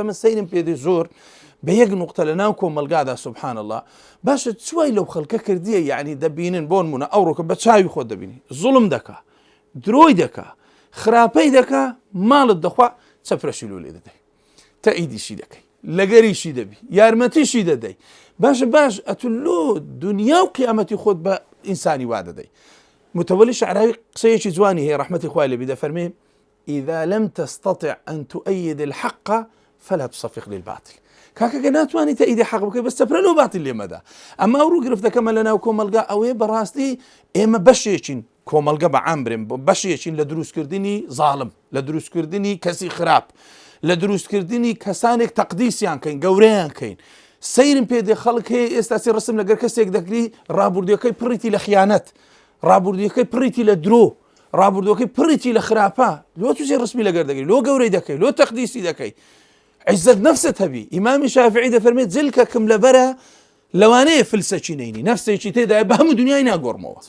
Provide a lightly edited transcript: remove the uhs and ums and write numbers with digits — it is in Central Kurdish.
من سيرم بيدي زور بيق نقطة لناوكم ملقادة سبحان الله باش شوي لو خلقك كردية يعني دبينين بون منا أوروك بتشاي خود دبيني ظلم دكا دروي دكا خرابي دكا مال الدخوة تفرشلوا لي ددي تأيدي شي دكي لقري شي دبي يارمتي شي ددي باش أتلو دنيا وقيامتي خود بإنساني وعد دي متولي شعراوي قصيش زواني هي رحمة إخوالي بدا فرمي إذا لم تستطع أن تؤيد الحق فلا تصفق للباطل كاكا قنات واني تأيدي حق بكي بس تفرلو باطل لمدى أما أورو قرفتا كما لنا وكوملقا أو براستي إما بشيشين كوملقا بعامبرين بشيشين لدروس كرديني ظالم لدروس كرديني كسي خراب لدروس كرديني كسانك تقديسيان كين قوريان كين سيرن بيدي خلق هي استاسي رسم لقر كسيك دكري رابورديوكي بريتي لخيانات رابورديوكي بريتي لدرو رابورديوكي بريتي لخرابا لو تجي رسمي لقر دكري لو قوري دكي لو تقديسي دكي عزت نفسه تبي إمام الشافعي ده فرميت زلك كم لبرا لوانيه فلسة شينيني نفسه شيء تدا بهم دنيا يناقور موت